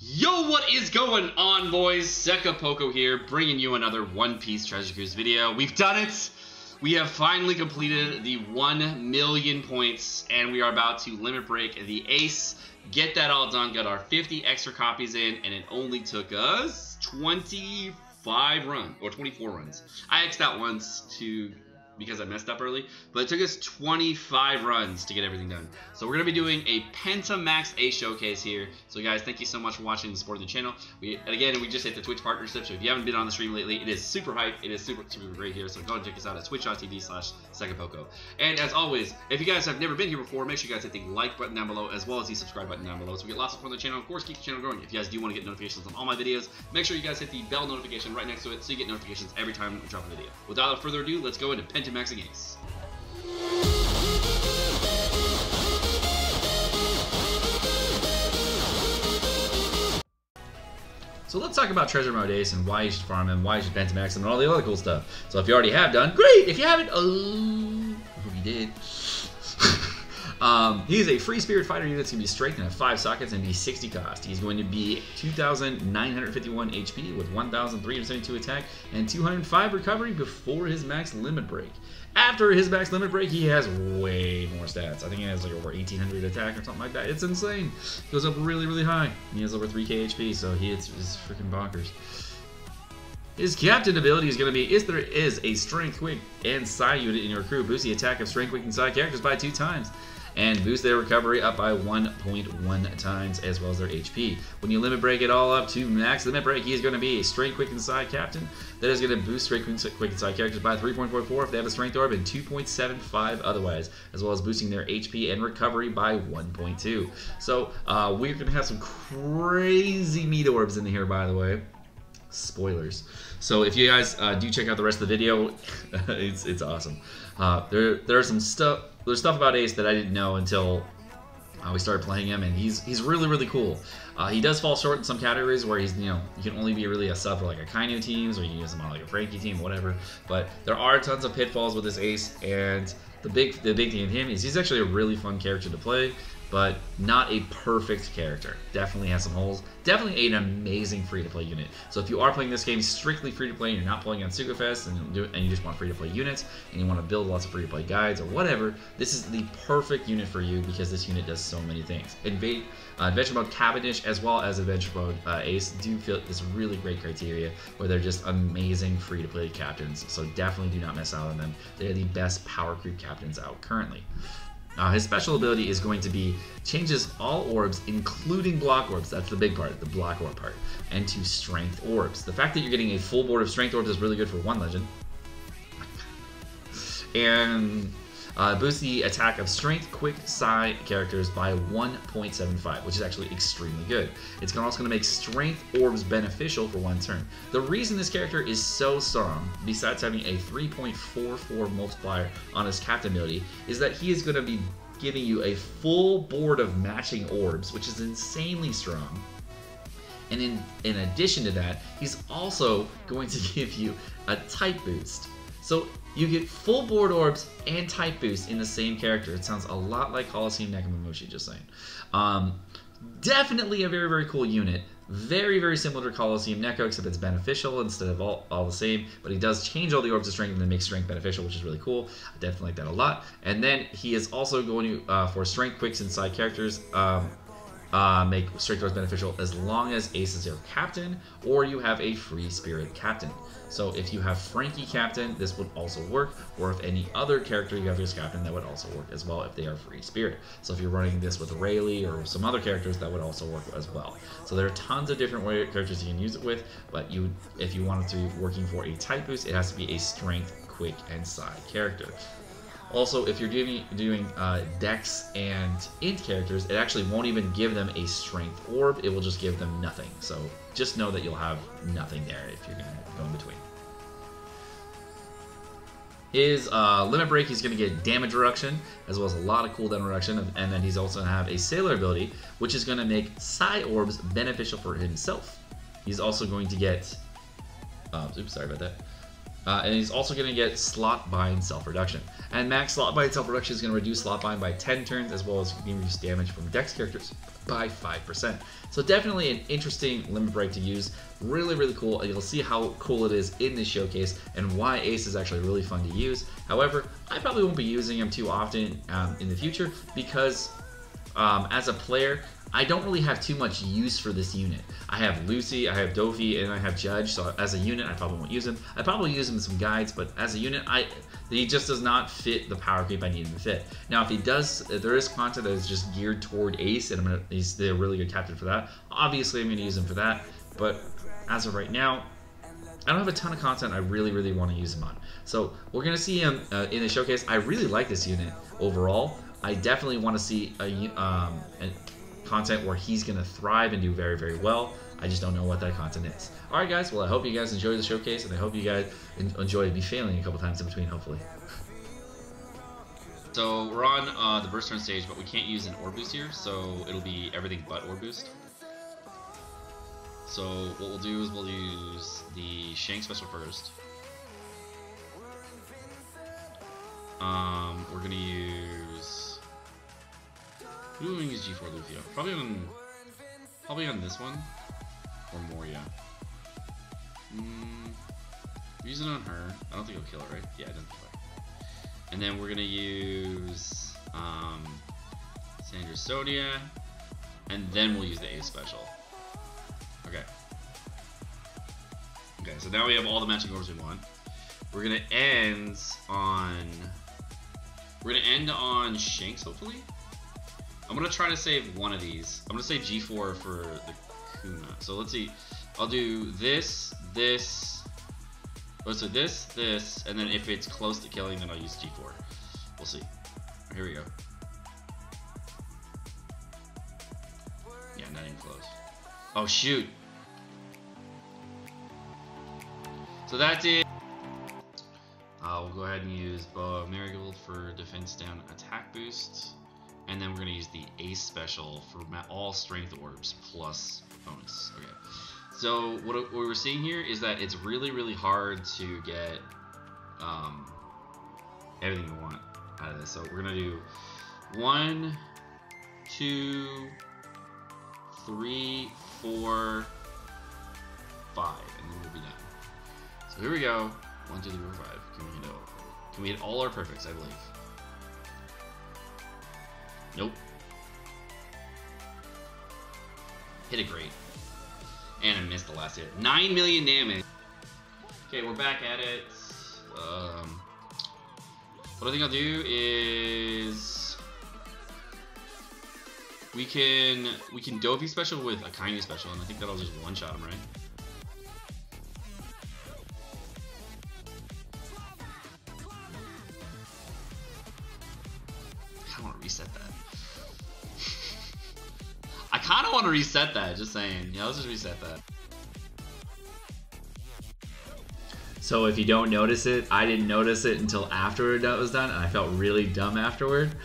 Yo, what is going on, boys? Sekapoko here, bringing you another One Piece Treasure Cruise video. We've done it! We have finally completed the 1 million points, and we are about to limit break the ace, get that all done, got our 50 extra copies in, and it only took us 25 runs, or 24 runs. I X'd out once because I messed up early, but it took us 25 runs to get everything done. So we're going to be doing a Penta Max Ace showcase here. So guys, thank you so much for watching and supporting the channel. And again, we just hit the Twitch partnership, so if you haven't been on the stream lately, it is super hype. It is super great here, so go and check us out at twitch.tv/Sekapoko. And as always, if you guys have never been here before, make sure you guys hit the like button down below, as well as the subscribe button down below, so we get lots of fun on the channel. Of course, keep the channel growing. If you guys do want to get notifications on all my videos, make sure you guys hit the bell notification right next to it, so you get notifications every time we drop a video. Without further ado, let's go into Penta Maxing Ace. So let's talk about Treasure Mode Ace and why you should farm him, why you should Pentamax him, and all the other cool stuff. So if you already have done, great! If you haven't, I hope you did. He's a free spirit fighter unit that's going to be strength and have 5 sockets and be 60 cost. He's going to be 2,951 HP with 1,372 attack and 205 recovery before his max limit break. After his max limit break, he has way more stats. I think he has like over 1,800 attack or something like that. It's insane. He goes up really, really high. He has over 3k HP, so it's freaking bonkers. His captain ability is going to be, if there is a strength, quick, and psi unit in your crew, boost the attack of strength, quick, and psi characters by 2 times. And boost their recovery up by 1.1 times, as well as their HP. When you limit break it all up to max limit break, he is going to be a strength, quick, and psi captain. That is going to boost strength, quick, and psi characters by 3.44 if they have a strength orb, and 2.75 otherwise, as well as boosting their HP and recovery by 1.2. So we're going to have some crazy meat orbs in here, by the way. Spoilers. So if you guys do check out the rest of the video, it's awesome. There's stuff about Ace that I didn't know until we started playing him, and he's really, really cool. He does fall short in some categories where he's, you can only be really a sub for like a Kainu teams, or you can use him on like a Frankie team, whatever. But there are tons of pitfalls with this Ace, and the big thing in him is he's actually a really fun character to play, but not a perfect character. Definitely has some holes. Definitely an amazing free-to-play unit. So if you are playing this game strictly free-to-play and you're not playing on Sukafest and you just want free-to-play units and you want to build lots of free-to-play guides or whatever, this is the perfect unit for you because this unit does so many things. Adventure Mode Cavendish as well as Adventure Mode Ace do fit this really great criteria where they're just amazing free-to-play captains. So definitely do not miss out on them. They're the best power creep captains out currently. His special ability is going to be changes all orbs, including block orbs, that's the big part, the block orb part, and to strength orbs. The fact that you're getting a full board of strength orbs is really good for one legend. And boost the attack of strength, quick, psi characters by 1.75, which is actually extremely good. It's also going to make strength orbs beneficial for 1 turn. The reason this character is so strong, besides having a 3.44 multiplier on his captain ability, is that he is going to be giving you a full board of matching orbs, which is insanely strong. And in addition to that, he's also going to give you a type boost. So you get full board orbs and type boost in the same character. It sounds a lot like Coliseum Nekomamushi, just saying. Definitely a very, very cool unit. Very, very similar to Coliseum Neko, except it's beneficial instead of all the same. But he does change all the orbs to strength and then make strength beneficial, which is really cool. I definitely like that a lot. And then he is also going to, for strength, quicks, and side characters, make strength orbs beneficial as long as Ace is your captain or you have a free spirit captain. So if you have Frankie captain, this would also work, or if any other character you have as captain, that would also work as well if they are free spirit. So if you're running this with Rayleigh or some other characters, that would also work as well. So there are tons of different characters you can use it with, but if you wanted to be working for a type boost, it has to be a strength, quick, and psi character. Also, if you're doing Dex and Int characters, it actually won't even give them a strength orb, it will just give them nothing. So just know that you'll have nothing there if you're going to go in between. His limit break, he's going to get damage reduction, as well as a lot of cooldown reduction, and then he's also going to have a sailor ability, which is going to make psi orbs beneficial for himself. He's also going to get, oops, sorry about that. And he's also going to get slot bind self-reduction. And max slot bind self-reduction is going to reduce slot bind by 10 turns, as well as reduce damage from Dex characters by 5%. So definitely an interesting limit break to use. Really, really cool. And you'll see how cool it is in this showcase and why Ace is actually really fun to use. However, I probably won't be using him too often in the future because as a player, I don't really have too much use for this unit. I have Lucy, I have Dofi, and I have Judge, so as a unit, I probably won't use him. I probably use him in some guides, but as a unit, he just does not fit the power creep I need him to fit. Now, if he does, if there is content that is just geared toward Ace, and he's the really good captain for that, obviously I'm going to use him for that, but as of right now, I don't have a ton of content I really, really want to use him on. So we're going to see him in the showcase. I really like this unit overall. I definitely want to see a content where he's going to thrive and do very, very well. I just don't know what that content is. Alright guys, well I hope you guys enjoy the showcase, and I hope you guys enjoy me failing a couple times in between, hopefully. So we're on the burst turn stage, but we can't use an orb boost here, so it'll be everything but orb boost. So what we'll do is we'll use the Shank special first. We're gonna use... Who do we use G4 Luffy? Probably on this one or Moria. Use it on her. I don't think it'll kill her, right? Yeah, it doesn't kill her. And then we're gonna use Sandra Sodia, and then we'll use the Ace special. Okay. Okay, so now we have all the matching orbs we want. We're gonna end on Shanks, hopefully. I'm gonna try to save one of these. I'm gonna save G4 for the Kuma. So let's see. I'll do this, this. Oh, so this, and then if it's close to killing, then I'll use G4. We'll see. Here we go. Yeah, not even close. Oh shoot. So that's it. We'll go ahead and use Marigold for defense down attack boost. And then we're going to use the Ace special for all strength orbs plus bonus. Okay. So what we're seeing here is that it's really, really hard to get everything you want out of this. So we're going to do 1, 2, 3, 4, 5, and then we'll be done. So here we go. 1, 2, 3, 4, 5. Can we hit all our perfects, I believe? Nope. Hit it great. And I missed the last hit. 9 million damage. Okay, we're back at it. What I think I'll do is we can Dofi special with a Kaini special, and I think that'll just one-shot him, right? I want to reset that. I kind of want to reset that, just saying. Yeah, let's just reset that. So if you don't notice it, I didn't notice it until after that was done, and I felt really dumb afterward.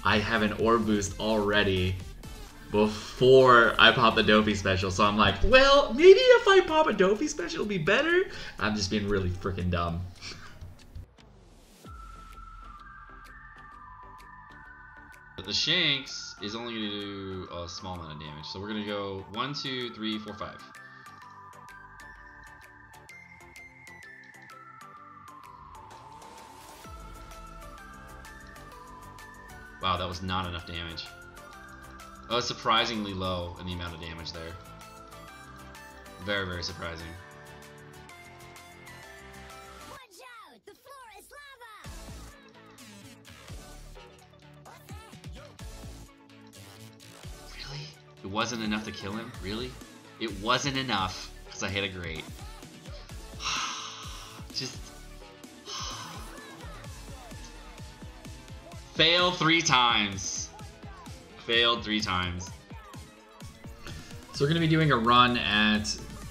I have an orb boost already before I pop the Dofi special, so I'm like, well, maybe if I pop a Dofi special it'll be better. I'm just being really freaking dumb. The Shanks is only going to do a small amount of damage, so we're going to go 1, 2, 3, 4, 5. Wow, that was not enough damage. That was surprisingly low in the amount of damage there. Very, very surprising. Watch out! The floor is lava! Really? It wasn't enough to kill him? Really? It wasn't enough because I hit a great. Just failed 3 times. Failed 3 times. So we're gonna be doing a run at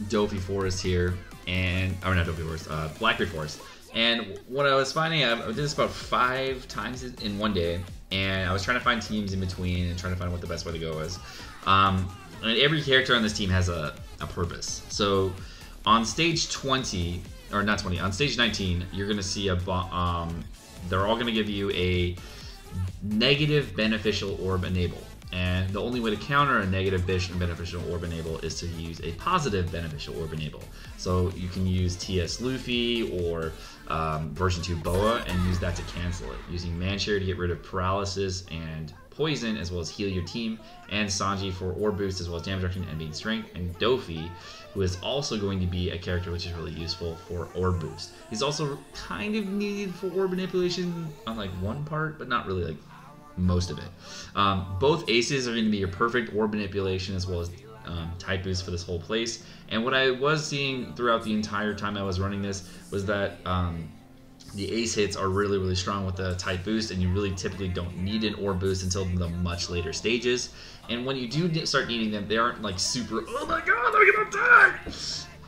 Dofi Forest here, and or not Dofi Forest, Blackberry Forest. And what I was finding, I did this about 5 times in one day, and I was trying to find teams in between and trying to find what the best way to go is. And every character on this team has a purpose. So on stage 20, or not 20, on stage 19, you're going to see they're all going to give you a negative beneficial orb enable. And the only way to counter a negative beneficial orb enable is to use a positive beneficial orb enable. So you can use TS Luffy or version 2 Boa and use that to cancel it. Using Manshare to get rid of paralysis and poison, as well as heal your team, and Sanji for orb boost, as well as damage reduction and being strength, and Dofi, who is also going to be a character which is really useful for orb boost. He's also kind of needed for orb manipulation on like one part, but not really like most of it. Both aces are going to be your perfect orb manipulation as well as type boost for this whole place. And what I was seeing throughout the entire time I was running this was that the ace hits are really, really strong with the type boost, and you really typically don't need an orb boost until the much later stages. And when you do start needing them, they aren't like super, oh my god, I'm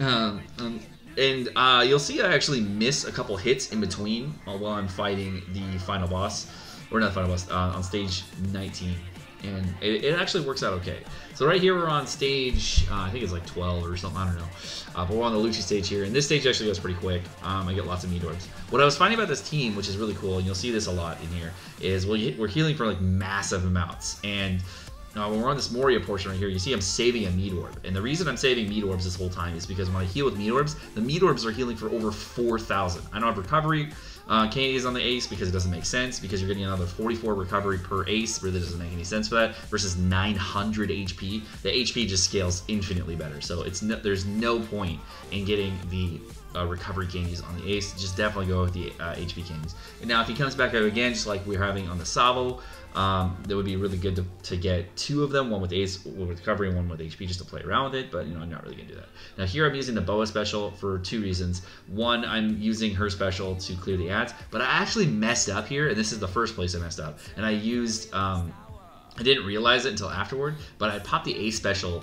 gonna die! And you'll see I actually miss a couple hits in between while I'm fighting the final boss. Or not the final boss, on stage 19. And it actually works out okay. So right here we're on stage, I think it's like 12 or something, I don't know. But we're on the Lucci stage here, and this stage actually goes pretty quick. I get lots of meat orbs. What I was finding about this team, which is really cool, and you'll see this a lot in here, is we're healing for like massive amounts. And when we're on this Moria portion right here, you see I'm saving a meat orb. And the reason I'm saving meat orbs this whole time is because when I heal with meat orbs, the meat orbs are healing for over 4,000. I don't have recovery candies on the ace because it doesn't make sense, because you're getting another 44 recovery per ace. Really doesn't make any sense for that, versus 900 HP. The HP just scales infinitely better, so there's no point in getting the recovery candies on the ace. Just definitely go with the HP candies. And now if he comes back out again, just like we're having on the Savo, that would be really good to get 2 of them, one with ace, one with recovery, and one with HP, just to play around with it. But I'm not really gonna do that. Now here I'm using the Boa special for 2 reasons. One, I'm using her special to clear the ads, but I actually messed up here, and this is the first place I messed up. And I used, I didn't realize it until afterward, but I popped the ace special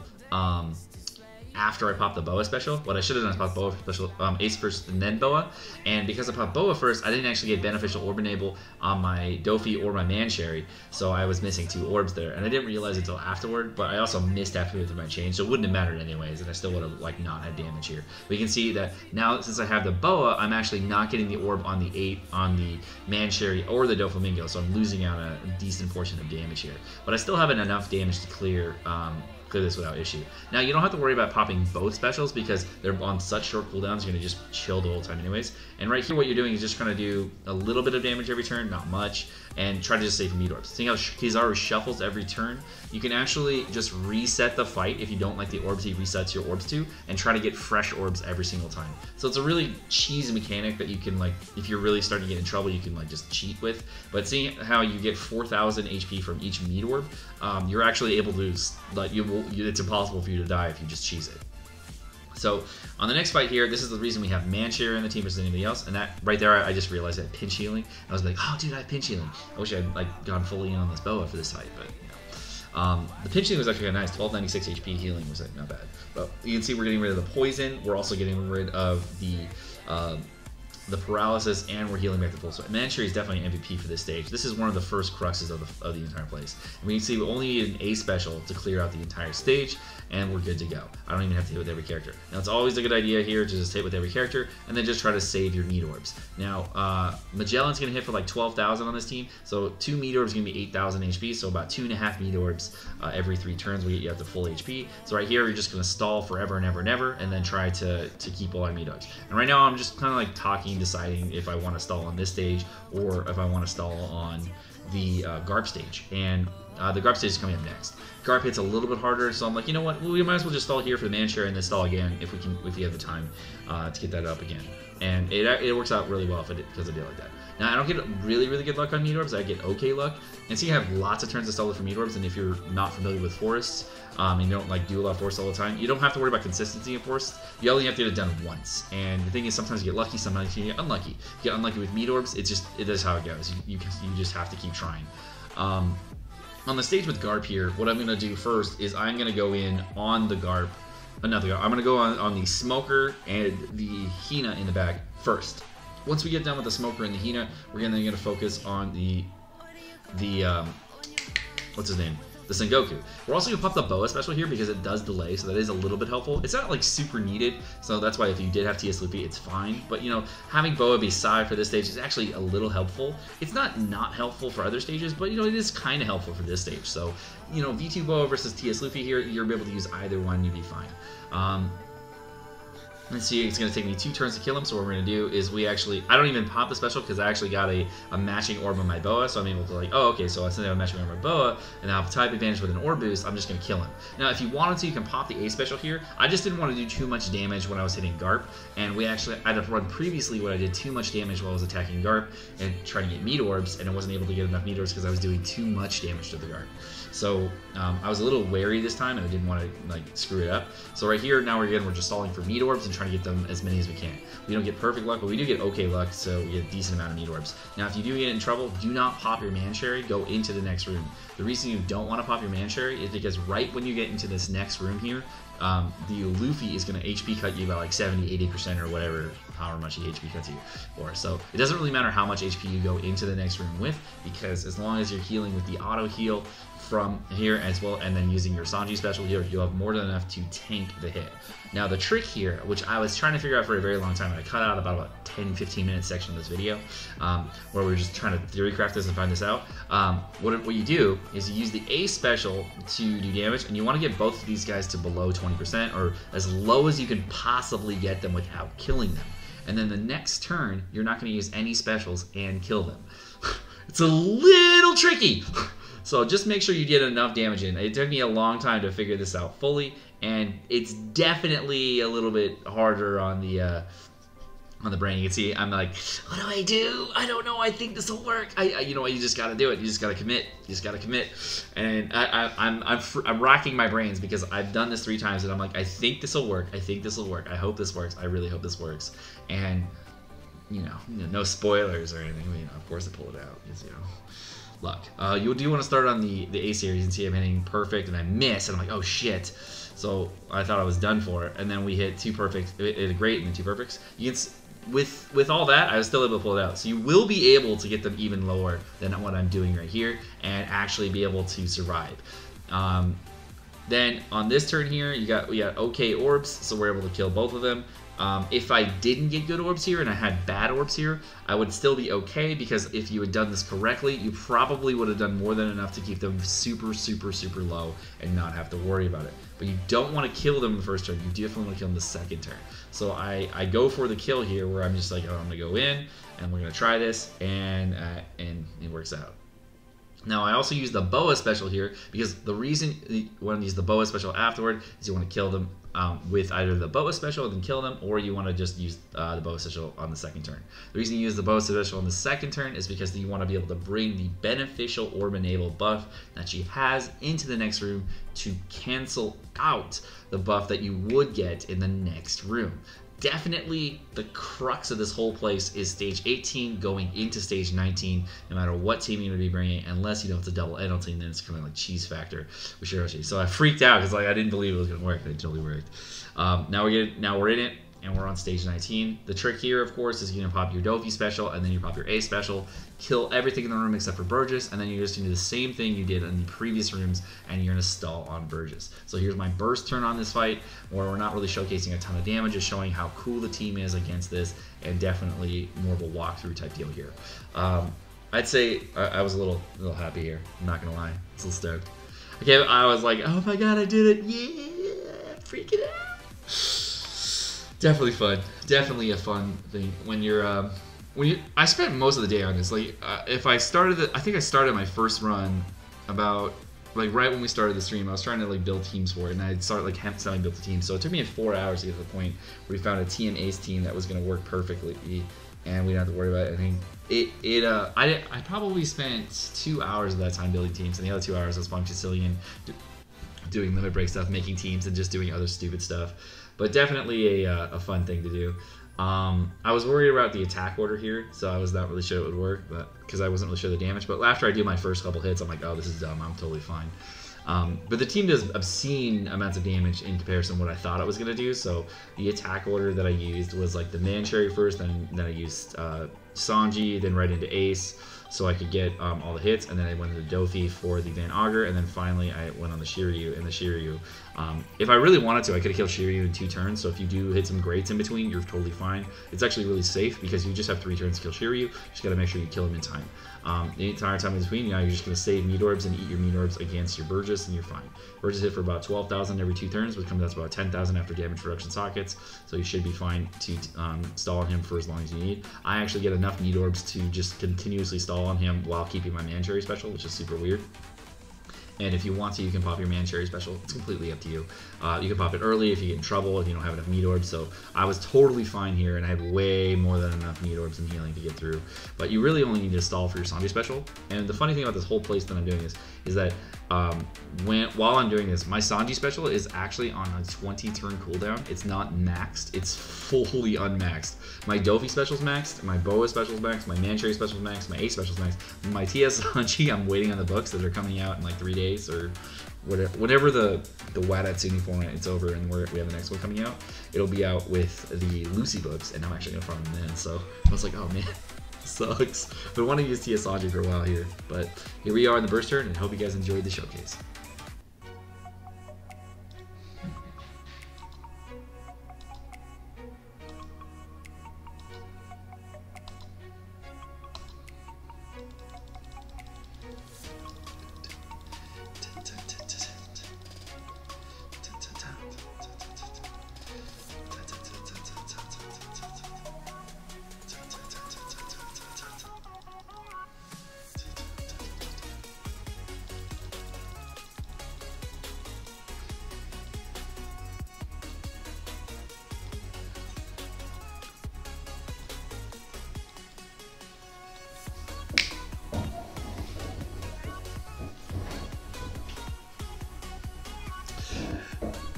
after I popped the Boa special. What I should have done is pop Boa special, ace first and then Boa. And because I popped Boa first, I didn't actually get beneficial orb enable on my Dofi or my Manshare, so I was missing 2 orbs there. And I didn't realize it until afterward, but I also missed after my change, so it wouldn't have mattered anyways, and I still would have like not had damage here. But you can see that now, since I have the Boa, I'm actually not getting the orb on the 8 on the Manshare or the Doflamingo, so I'm losing out a decent portion of damage here. But I still have enough damage to clear this without issue. Now you don't have to worry about popping both specials because they're on such short cooldowns, you're going to just chill the whole time anyways. And right here what you're doing is just trying to do a little bit of damage every turn, not much, and try to just save meat orbs. Seeing how Kizaru shuffles every turn, you can actually just reset the fight if you don't like the orbs he resets your orbs to, and try to get fresh orbs every single time. So it's a really cheesy mechanic that you can, like, if you're really starting to get in trouble, you can like just cheat with. But seeing how you get 4,000 HP from each meat orb, you're actually able to, like, it's impossible for you to die if you just cheese it. So on the next fight here, this is the reason we have Manshare in the team versus anybody else, and that right there, I just realized I had pinch healing. I was like, oh dude, I have pinch healing. I wish I had like gone fully in on this Boa for this fight, but the pinch healing was actually kind of nice. 1296 HP healing was like not bad. But you can see we're getting rid of the poison. We're also getting rid of the paralysis, and we're healing back to full. So Manshare is definitely an MVP for this stage. This is one of the first cruxes of the entire place. And we can see we only need an A special to clear out the entire stage, and we're good to go. I don't even have to hit with every character. Now it's always a good idea here to just hit with every character, and then just try to save your meat orbs. Now Magellan's gonna hit for like 12,000 on this team, so 2 meat orbs is gonna be 8,000 HP, so about 2.5 meat orbs every 3 turns will get you up to full HP. So right here you're just gonna stall forever and ever and ever, and then try to keep all our meat orbs. And right now I'm just kind of like deciding if I want to stall on this stage or if I want to stall on the Garp stage. And the Garp stage is coming up next. Garp hits a little bit harder, so I'm like, you know what, we might as well just stall here for the Manshare and then stall again if we have the time to get that up again. And it works out really well because I do like that. Now I don't get really, really good luck on meat orbs. I get okay luck. And so you have lots of turns to stall for meat orbs, and if you're not familiar with forests, and you don't like do a lot of forests all the time, you don't have to worry about consistency in forests. You only have to get it done once. And the thing is, sometimes you get lucky, sometimes you get unlucky. You get unlucky with meat orbs, it is how it goes. You just have to keep trying. On the stage with Garp here, what I'm gonna do first is I'm gonna go in on the Garp. Another Garp. I'm gonna go on the Smoker and the Hina in the back first. Once we get done with the Smoker and the Hina, we're gonna focus on the what's his name? the Sengoku. We're also going to pop the Boa special here because it does delay, so that is a little bit helpful. It's not like super needed, so that's why if you did have TS Luffy, it's fine. But you know, having Boa be Sai for this stage is actually a little helpful. It's not helpful for other stages, but you know, it is kind of helpful for this stage. So, you know, V2 Boa versus TS Luffy here, you'll be able to use either one, you'll be fine. Let's see, it's going to take me 2 turns to kill him, so what we're going to do is I don't even pop the special because I actually got a matching orb on my Boa, so I'm able to like, oh, okay, so since I have a matching orb on my Boa, and I have type advantage with an orb boost, I'm just going to kill him. Now, if you wanted to, you can pop the A special here. I just didn't want to do too much damage when I was hitting Garp, and I'd run previously when I did too much damage while I was attacking Garp and trying to get meat orbs, and I wasn't able to get enough meat orbs because I was doing too much damage to the Garp. So I was a little wary this time, and I didn't want to like screw it up. So right here, now we're just stalling for meat orbs and trying to get them as many as we can. We don't get perfect luck, but we do get okay luck, so we get a decent amount of meat orbs. Now, if you do get in trouble, do not pop your man cherry. Go into the next room. The reason you don't want to pop your man cherry is because right when you get into this next room here, the Luffy is going to HP cut you by like 70-80% or whatever, however much he HP cuts you for. So it doesn't really matter how much HP you go into the next room with, because as long as you're healing with the auto heal from here as well, and then using your Sanji special here, you'll have more than enough to tank the hit. Now the trick here, which I was trying to figure out for a very long time, and I cut out about a 10-15 minute section of this video, where we were just trying to theory craft this and find this out. What you do is you use the A special to do damage, and you want to get both of these guys to below 20%, or as low as you can possibly get them without killing them. And then the next turn, you're not going to use any specials and kill them. It's a little tricky. So just make sure you get enough damage in. It took me a long time to figure this out fully, and it's definitely a little bit harder on the brain. You can see I'm like, what do I do? I don't know. I think this will work. You know what? You just got to do it. You just got to commit. You just got to commit. And I'm racking my brains because I've done this 3 times, and I'm like, I think this will work. I think this will work. I hope this works. I really hope this works. And you know, no spoilers or anything. You know, of course I pull it out. Because, you know, luck. You do want to start on the A series and see I'm hitting perfect, and I miss, and I'm like, oh shit. So I thought I was done for it, and then we hit 2 perfect, a great and then 2 perfects. You can, with all that, I was still able to pull it out. So you will be able to get them even lower than what I'm doing right here, and actually be able to survive. Then on this turn here, we got okay orbs, so we're able to kill both of them. If I didn't get good orbs here and I had bad orbs here, I would still be okay, because if you had done this correctly, you probably would have done more than enough to keep them super, super, super low and not have to worry about it. But you don't want to kill them the first turn. You definitely want to kill them the second turn. So I go for the kill here, where I'm just like, oh, I'm going to go in, and we're going to try this, and it works out. Now, I also use the Boa special here, because the reason you want to use the Boa special afterward is you want to kill them with either the Boa special and then kill them, or you want to just use the Boa special on the second turn. The reason you use the Boa special on the second turn is because you want to be able to bring the beneficial Orb Enable buff that she has into the next room to cancel out the buff that you would get in the next room. Definitely the crux of this whole place is stage 18 going into stage 19, no matter what team you're going to be bringing, unless, you know, it's a double Edel team, then it's kind of like cheese factor with Shiroshi. So I freaked out because like I didn't believe it was going to work, and it totally worked. Now we're in it, and we're on stage 19. The trick here, of course, is you're going to pop your Dofi special, and then you pop your A special, kill everything in the room except for Burgess, and then you're just going to do the same thing you did in the previous rooms, and you're going to stall on Burgess. So here's my burst turn on this fight, where we're not really showcasing a ton of damage, just showing how cool the team is against this, and definitely more of a walkthrough type deal here. I'd say I was a little happy here. I'm not going to lie. I was a little stoked. Okay, I was like, oh my god, I did it. Yeah, freaking out. Definitely fun. Definitely a fun thing when you're I spent most of the day on this. Like if I started I think I started my first run about like right when we started the stream. I was trying to like build teams for it, and I'd start like semi-built the team. So it took me 4 hours to get to the point where we found a TM Ace team that was going to work perfectly, and we didn't have to worry about it. I think I probably spent 2 hours of that time building teams, and the other 2 hours I was playing Sicilian, doing limit break stuff, making teams, and just doing other stupid stuff. But definitely a fun thing to do. I was worried about the attack order here, so I was not really sure it would work, but because I wasn't really sure the damage. But after I do my first couple hits, I'm like, oh, this is dumb. I'm totally fine. But the team does obscene amounts of damage in comparison to what I thought it was going to do. So the attack order that I used was like the Man Cherry first, then I used Sanji, then right into Ace. so I could get all the hits, and then I went to the Dothi for the Van Augur, and then finally I went on the Shiryu, and the Shiryu, if I really wanted to, I could have killed Shiryu in 2 turns, so if you do hit some greats in between, you're totally fine. It's actually really safe, because you just have 3 turns to kill Shiryu, just gotta make sure you kill him in time. The entire time in between, you're just going to save meat orbs and eat your meat orbs against your Burgess, and you're fine. Burgess hit for about 12,000 every 2 turns, which comes out to about 10,000 after damage reduction sockets, so you should be fine to stall on him for as long as you need. I actually get enough meat orbs to just continuously stall on him while keeping my Man Cherry special, which is super weird. And if you want to, you can pop your Man Cherry special. It's completely up to you. You can pop it early if you get in trouble, if you don't have enough meat orbs. So I was totally fine here, and I had way more than enough meat orbs and healing to get through. But you really only need to stall for your Sanji special. And the funny thing about this whole place that I'm doing is that while I'm doing this, my Sanji special is actually on a 20-turn cooldown. It's not maxed. It's fully unmaxed. My Dofi special's maxed. My Boa special's maxed. My Man Cherry special's maxed. My Ace special's maxed. My TS Sanji, I'm waiting on the books that are coming out in like 3 days or whatever the Wadatsuni format it's over, and we have the next one coming out. It'll be out with the Lucy books, and I'm actually gonna farm them then. So I was like, oh man, sucks. But I want to use TS Sanji for a while here. But here we are in the burst turn, and hope you guys enjoyed the showcase.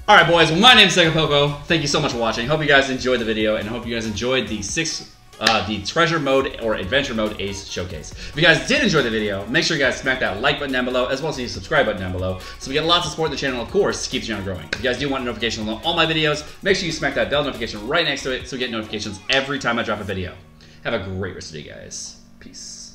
Alright boys, well, my name's Sekapoko. Thank you so much for watching. Hope you guys enjoyed the video, and hope you guys enjoyed the the treasure mode or adventure mode Ace showcase. If you guys did enjoy the video, make sure you guys smack that like button down below, as well as the subscribe button down below, so we get lots of support in the channel, of course, keeps the channel growing. If you guys do want a notification on all my videos, make sure you smack that bell notification right next to it so you get notifications every time I drop a video. Have a great rest of the day, guys. Peace.